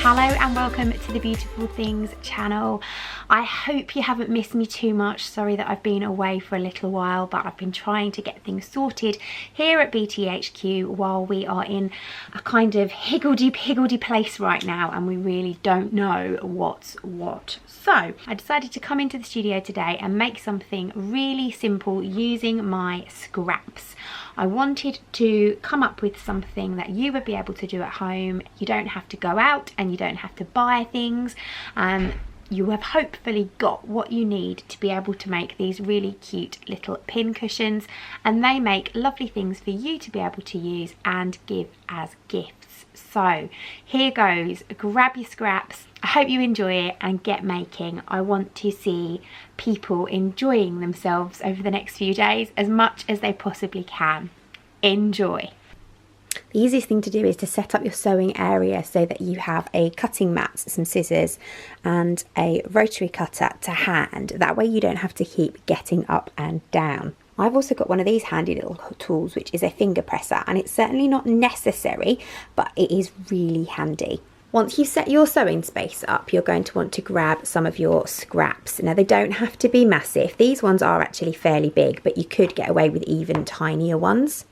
Hello and welcome to the Beautiful Things channel. I hope you haven't missed me too much. Sorry that I've been away for a little while, but I've been trying to get things sorted here at BTHQ while we are in a kind of higgledy-piggledy place right now and we really don't know what's what. So I decided to come into the studio today and make something really simple using my scraps. I wanted to come up with something that you would be able to do at home. You don't have to go out and you don't have to buy things. You have hopefully got what you need to be able to make these really cute little pin cushions, and they make lovely things for you to be able to use and give as gifts. So here goes, grab your scraps. I hope you enjoy it and get making. I want to see people enjoying themselves over the next few days as much as they possibly can. Enjoy. The easiest thing to do is to set up your sewing area so that you have a cutting mat, some scissors and a rotary cutter to hand. That way you don't have to keep getting up and down. I've also got one of these handy little tools, which is a finger presser, and it's certainly not necessary, but it is really handy. Once you've set your sewing space up, you're going to want to grab some of your scraps. Now, they don't have to be massive. These ones are actually fairly big, but you could get away with even tinier ones.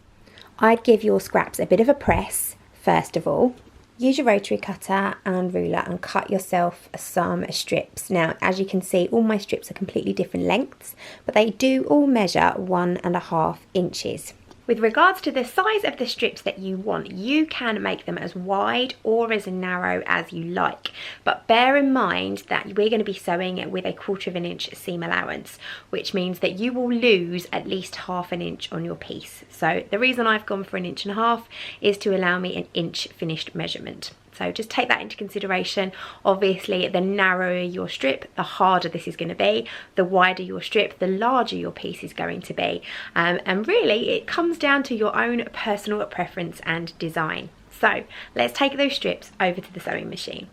I'd give your scraps a bit of a press, first of all. Use your rotary cutter and ruler and cut yourself some strips. Now, as you can see, all my strips are completely different lengths, but they do all measure 1.5 inches. With regards to the size of the strips that you want, you can make them as wide or as narrow as you like. But bear in mind that we're going to be sewing with a 1/4 inch seam allowance, which means that you will lose at least 1/2 inch on your piece. So the reason I've gone for 1.5 inches is to allow me an inch finished measurement. So just take that into consideration. Obviously, the narrower your strip, the harder this is going to be. The wider your strip, the larger your piece is going to be. And really, it comes down to your own personal preference and design. So let's take those strips over to the sewing machine.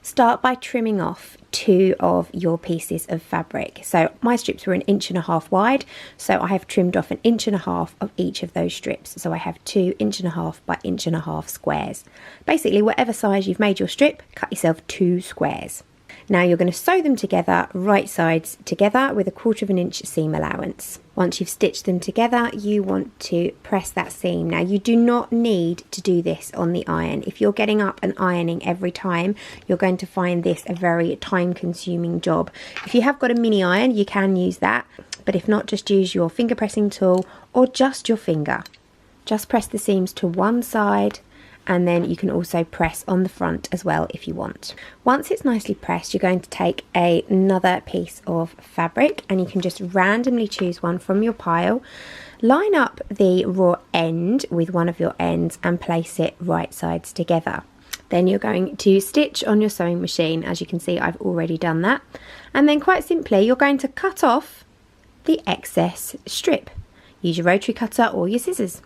Start by trimming off 2 of your pieces of fabric. So my strips were 1.5 inches wide, so I have trimmed off 1.5 inches of each of those strips. So I have 2 1.5 by 1.5 inch squares. Basically, whatever size you've made your strip, cut yourself 2 squares. Now you're going to sew them together, right sides together, with a 1/4 inch seam allowance. Once you've stitched them together, you want to press that seam. Now you do not need to do this on the iron. If you're getting up and ironing every time, you're going to find this a very time-consuming job. If you have got a mini iron, you can use that, but if not, just use your finger pressing tool or just your finger. Just press the seams to one side, and then you can also press on the front as well if you want. Once it's nicely pressed, you're going to take another piece of fabric and you can just randomly choose one from your pile, line up the raw end with one of your ends and place it right sides together. Then you're going to stitch on your sewing machine. As you can see, I've already done that. And then quite simply, you're going to cut off the excess strip. Use your rotary cutter or your scissors.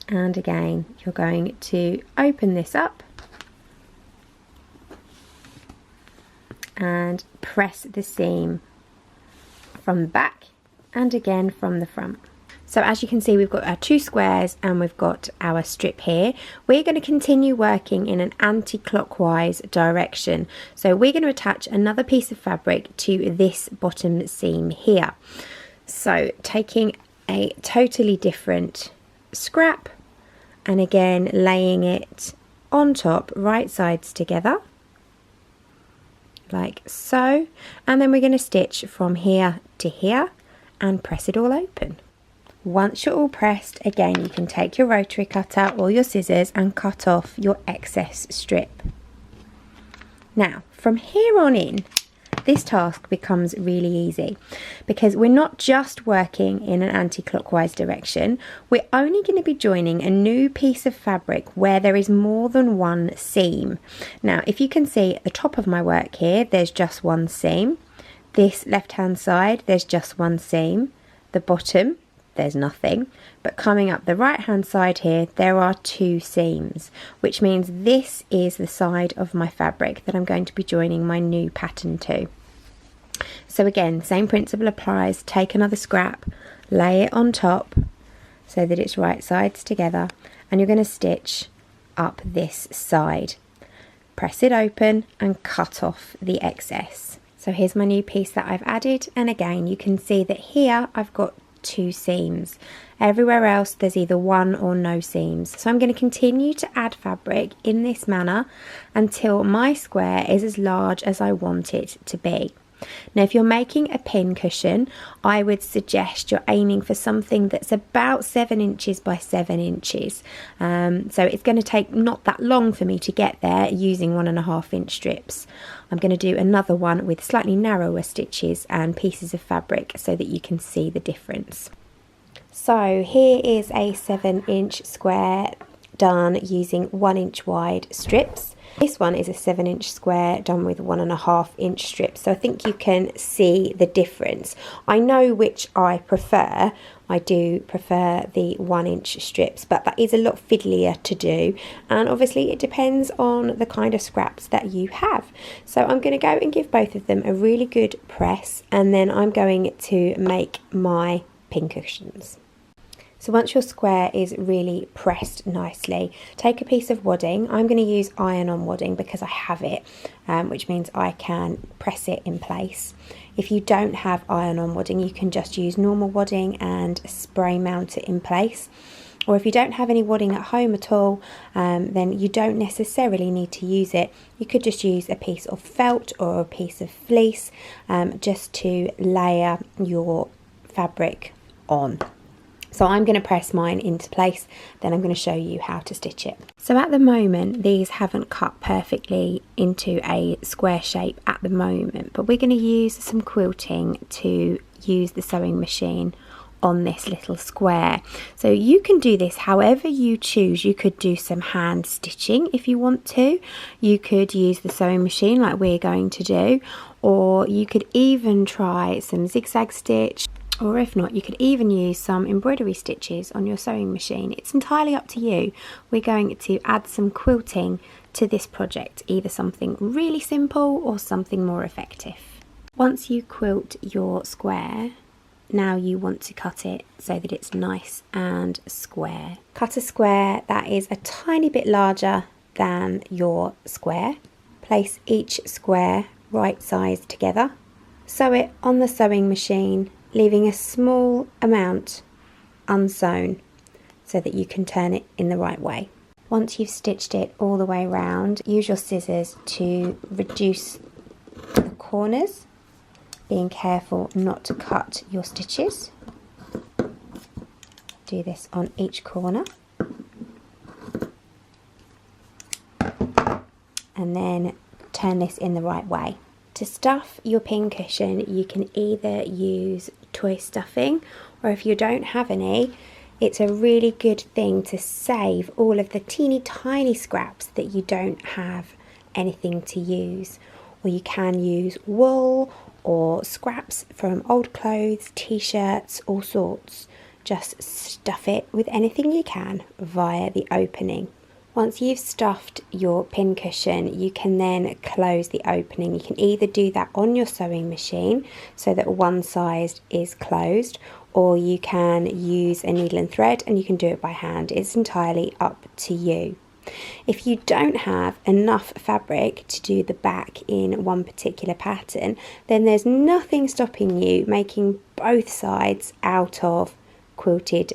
And again, you're going to open this up and press the seam from the back and again from the front. So as you can see, we've got our 2 squares and we've got our strip here. We're going to continue working in an anti-clockwise direction. So we're going to attach another piece of fabric to this bottom seam here. So taking a totally different scrap and again laying it on top, right sides together like so, and then we're going to stitch from here to here and press it all open. Once you're all pressed, again you can take your rotary cutter or your scissors and cut off your excess strip. Now from here on in, this task becomes really easy because we're not just working in an anti-clockwise direction, we're only going to be joining a new piece of fabric where there is more than one seam. Now if you can see at the top of my work here, there's just one seam. This left hand side, there's just one seam. The bottom, there's nothing, but coming up the right hand side here there are 2 seams, which means this is the side of my fabric that I'm going to be joining my new pattern to. So again, same principle applies. Take another scrap, lay it on top so that it's right sides together, and you're going to stitch up this side. Press it open and cut off the excess. So here's my new piece that I've added, and again you can see that here I've got 2 seams. Everywhere else there's either 1 or no seams. So I'm going to continue to add fabric in this manner until my square is as large as I want it to be. Now if you're making a pin cushion, I would suggest you're aiming for something that's about 7 inches by 7 inches. So it's going to take not that long for me to get there using 1.5 inch strips. I'm going to do another one with slightly narrower stitches and pieces of fabric so that you can see the difference. So here is a 7 inch square done using 1 inch wide strips. This one is a 7 inch square done with 1.5 inch strips, so I think you can see the difference. I know which I prefer. I do prefer the 1 inch strips, but that is a lot fiddlier to do, and obviously it depends on the kind of scraps that you have. So I'm going to go and give both of them a really good press, and then I'm going to make my pincushions. So once your square is really pressed nicely, take a piece of wadding. I'm going to use iron-on wadding because I have it, which means I can press it in place. If you don't have iron-on wadding, you can just use normal wadding and spray mount it in place. Or if you don't have any wadding at home at all, then you don't necessarily need to use it. You could just use a piece of felt or a piece of fleece just to layer your fabric on. So I'm going to press mine into place, then I'm going to show you how to stitch it. So at the moment, these haven't cut perfectly into a square shape at the moment, but we're going to use some quilting to use the sewing machine on this little square. So you can do this however you choose. You could do some hand stitching if you want to. You could use the sewing machine like we're going to do, or you could even try some zigzag stitch. Or if not, you could even use some embroidery stitches on your sewing machine. It's entirely up to you. We're going to add some quilting to this project, either something really simple or something more effective. Once you quilt your square, now you want to cut it so that it's nice and square. Cut a square that is a tiny bit larger than your square. Place each square right size together. Sew it on the sewing machine, leaving a small amount unsewn so that you can turn it in the right way. Once you've stitched it all the way around, use your scissors to reduce the corners, being careful not to cut your stitches. Do this on each corner. And then turn this in the right way. To stuff your pincushion, you can either use toy stuffing, or if you don't have any, it's a really good thing to save all of the teeny tiny scraps that you don't have anything to use. Or you can use wool or scraps from old clothes, t-shirts, all sorts. Just stuff it with anything you can via the opening. Once you've stuffed your pincushion, you can then close the opening. You can either do that on your sewing machine so that one side is closed, or you can use a needle and thread and you can do it by hand. It's entirely up to you. If you don't have enough fabric to do the back in one particular pattern, then there's nothing stopping you making both sides out of quilted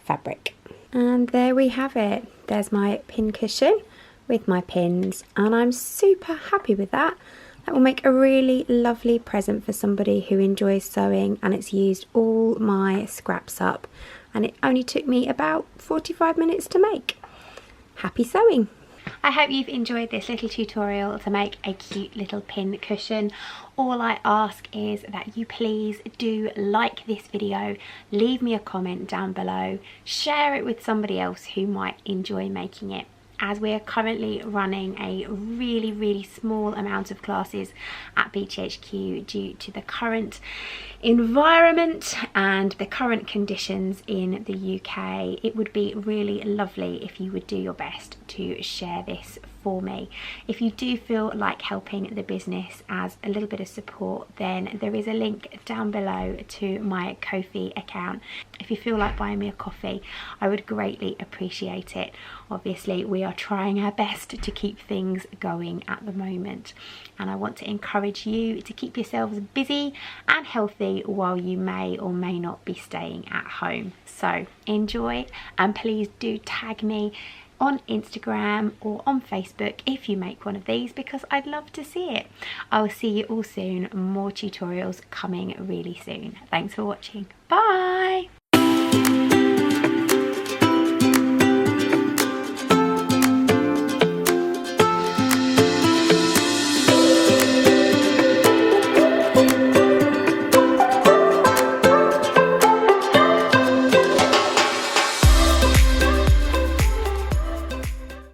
fabric. And there we have it. There's my pincushion with my pins, and I'm super happy with that. That will make a really lovely present for somebody who enjoys sewing, and it's used all my scraps up, and it only took me about 45 minutes to make. Happy sewing! I hope you've enjoyed this little tutorial to make a cute little pin cushion. All I ask is that you please do like this video, leave me a comment down below, share it with somebody else who might enjoy making it. As we are currently running a really small amount of classes at BTHQ due to the current environment and the current conditions in the UK, it would be really lovely if you would do your best to to share this for me. If you do feel like helping the business as a little bit of support, then there is a link down below to my Ko-fi account. If you feel like buying me a coffee, I would greatly appreciate it. Obviously, we are trying our best to keep things going at the moment, and I want to encourage you to keep yourselves busy and healthy while you may or may not be staying at home. So enjoy, and please do tag me on Instagram or on Facebook if you make one of these, because I'd love to see it. I'll see you all soon. More tutorials coming really soon. Thanks for watching. Bye.